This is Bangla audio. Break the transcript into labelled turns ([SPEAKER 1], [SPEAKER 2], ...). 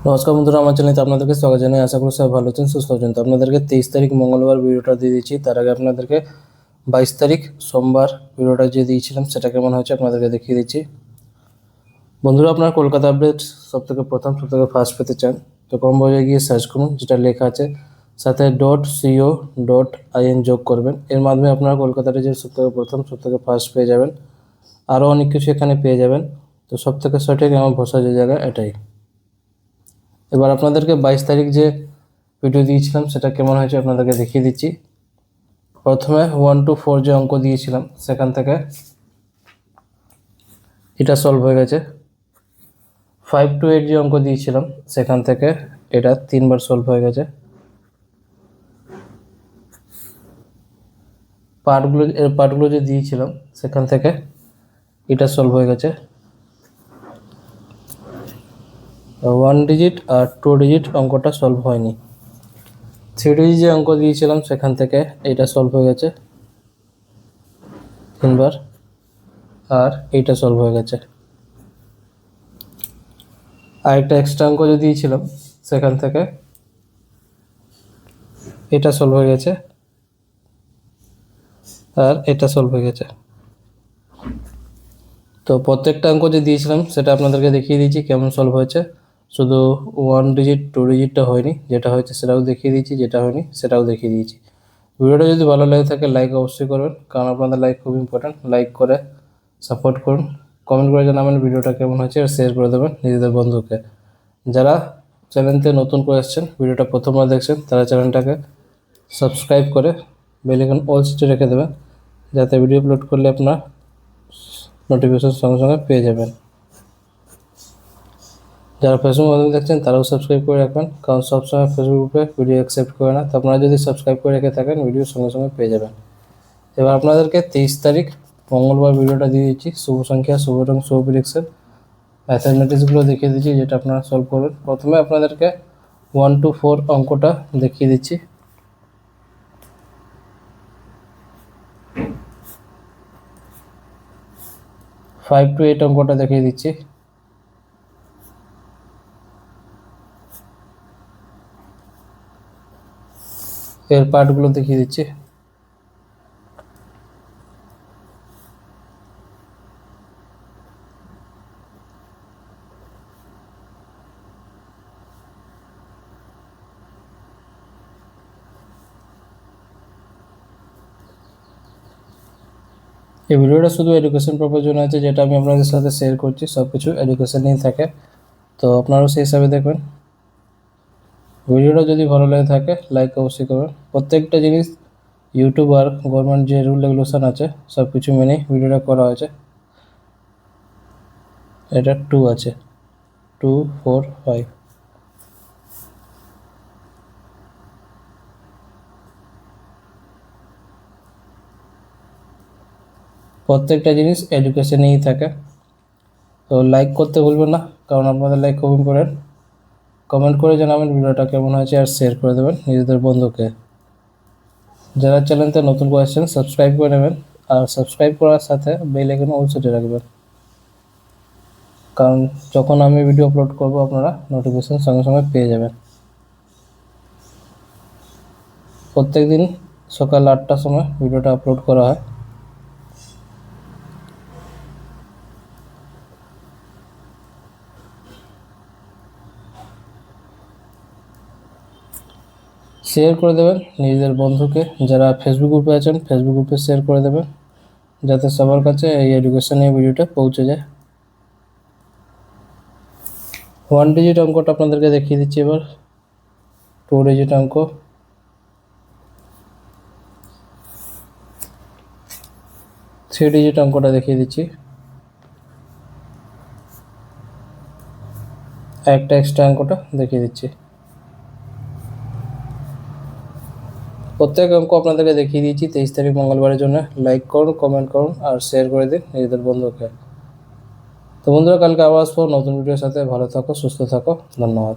[SPEAKER 1] নমস্কার বন্ধুরা, আমার চ্যানেলে আপনাদেরকে স্বাগত জানাই। আশা করি সবাই ভালো আছেন, সুস্থ আছেন। তো আপনাদেরকে 23 তারিখ মঙ্গলবার ভিডিওটা দিয়ে দিচ্ছি। তার আগে আপনাদেরকে 22 তারিখ সোমবার ভিডিওটা যে দিয়েছিলাম সেটা কেমন হয়েছে আপনাদেরকে দেখিয়ে দিচ্ছি। বন্ধুরা, আপনারা কলকাতা আপডেট সবথেকে প্রথম সবথেকে ফার্স্ট পেতে চান তো কম বইয়ে গিয়ে সার্চ করুন, যেটা লেখা আছে সাথে .co.in যোগ করবেন। এর মাধ্যমে আপনারা কলকাতার যে সবথেকে প্রথম সবথেকে ফার্স্ট পেয়ে যাবেন। আরও অনেক কিছু এখানে পেয়ে যাবেন। তো সবথেকে সঠিক আমার ভরসা যে জায়গা এটাই। এবার আপনাদেরকে 22 তারিখ যে ভিডিও দিয়েছিলাম সেটা কেমন হয়েছে আপনাদেরকে দেখিয়ে দিচ্ছি। প্রথমে 1 to 4 যে অঙ্ক দিয়েছিলাম সেখান থেকে এটা সলভ হয়ে গেছে। 5 to 8 যে অঙ্ক দিয়েছিলাম সেখান থেকে এটা 3বার সলভ হয়ে গেছে। পার্টগুলো যে দিয়েছিলাম সেখান থেকে এটা সলভ হয়ে গেছে। 1 ডিজিট আর 2 ডিজিট অঙ্কটা সলভ হয়নি। 3 ডিজিট যে অঙ্ক দিয়েছিলাম সেখান থেকে এটা সলভ হয়ে গেছে 3বার, আর এইটা সলভ হয়ে গেছে। আর একটা এক্সট্রা অঙ্ক যে দিয়েছিলাম সেখান থেকে এটা সলভ হয়ে গেছে, আর এটা সলভ হয়ে গেছে। তো প্রত্যেকটা অঙ্ক যে দিয়েছিলাম সেটা আপনাদেরকে দেখিয়ে দিয়েছি কেমন সলভ হয়েছে। শুধু 1 ডিজিট 2 ডিজিটটা হয়নি, যেটা হয়েছে সেটাও দেখিয়ে দিয়েছি, যেটা হয়নি সেটাও দেখিয়ে দিয়েছি। ভিডিওটা যদি ভালো লাগে থাকে লাইক অবশ্যই করবেন, কারণ আপনাদের লাইক খুব ইম্পর্ট্যান্ট। লাইক করে সাপোর্ট করুন, কমেন্ট করে জানাবেন ভিডিওটা কেমন হয়েছে, আর শেয়ার করে দেবেন নিজেদের বন্ধুকে। যারা চ্যানেলতে নতুন করে এসেছেন, ভিডিওটা প্রথমবার দেখছেন, তারা চ্যানেলটাকে সাবস্ক্রাইব করে বেল আইকন অল সিটে রেখে দেবেন, যাতে ভিডিও আপলোড করলে আপনার নোটিফিকেশন সঙ্গে সঙ্গে পেয়ে যাবেন। যারা ফেসবুক মাধ্যমে দেখছেন তারাও সাবস্ক্রাইব করে রাখবেন, কারণ সবসময় ফেসবুক গ্রুপে ভিডিও অ্যাকসেপ্ট করে না। তো আপনারা যদি সাবস্ক্রাইব করে রেখে থাকেন ভিডিও সঙ্গে সঙ্গে পেয়ে যাবেন। এবার আপনাদেরকে 23 তারিখ মঙ্গলবার ভিডিওটা দিয়ে দিচ্ছি। শুভ সংখ্যা, শুভ রং, শুভ প্রেডিকশন, ম্যাথামেটিক্সগুলো দেখিয়ে দিচ্ছি, যেটা আপনারা সলভ করবেন। প্রথমে আপনাদেরকে 1 to 4 অঙ্কটা দেখিয়ে দিচ্ছি। ফাইভ টু 8 অঙ্কটা দেখিয়ে দিচ্ছি। এর পার্টগুলো দেখিয়ে দিচ্ছি। এই ভিডিওটা শুধু এডুকেশন পারপাস জন্য আছে, যেটা আমি আপনাদের সাথে শেয়ার করছি সব কিছু এডুকেশন নিয়ে থাকে। তো আপনারাও সেই হিসাবে দেখবেন। ভিডিওটা যদি ভালো লাগে থাকে লাইক অবশ্যই করবেন। প্রত্যেকটা জিনিস ইউটিউব আর গভর্নমেন্ট যে রুল রেগুলেশন আছে সব কিছু মেনেই ভিডিওটা করা হয়েছে। এটা 2 আছে, 2, 4, 5। প্রত্যেকটা জিনিস এডুকেশনেই থাকে। তো লাইক করতে ভুলবেন না, কারণ আপনাদের লাইক খুব ইম্পর্টেন্ট। কমেন্ট করে জানাবেন ভিডিওটা কেমন হয়েছে, আর শেয়ার করে দেবেন নিজেদের বন্ধুকে। যারা চ্যানেলতে নতুন করে আসছেন সাবস্ক্রাইব করে নেবেন, আর সাবস্ক্রাইব করার সাথে বেল আইকন অল সেটে রাখবেন, কারণ যখন আমি ভিডিও আপলোড করব আপনারা নোটিফিকেশন সঙ্গে সঙ্গে পেয়ে যাবেন। প্রত্যেক দিন সকাল 8টার সময় ভিডিওটা আপলোড করা হয়। শেয়ার করে দেবেন নিজেদের বন্ধুকে। যারা ফেসবুক গ্রুপে আছেন ফেসবুক গ্রুপে শেয়ার করে দেবেন, যাতে সবার কাছে এই এডুকেশনের ভিডিওটা পৌঁছে যায়। 1 ডিজিট অঙ্কটা আপনাদেরকে দেখিয়ে দিচ্ছি। এবার 2 ডিজিট অঙ্ক, 3 ডিজিট অঙ্কটা দেখিয়ে দিচ্ছি। একটা এক্সট্রা অঙ্কটা দেখিয়ে দিচ্ছি। প্রত্যেক অঙ্ক আপনাদেরকে দেখিয়ে দিয়েছি 23 তারিখ মঙ্গলবারের জন্য। লাইক করুন, কমেন্ট করুন, আর শেয়ার করে দিন নিজেদের বন্ধুকে। তো বন্ধুরা, কালকে আবার আসবো নতুন ভিডিওর সাথে। ভালো থাকো, সুস্থ থাকো, ধন্যবাদ।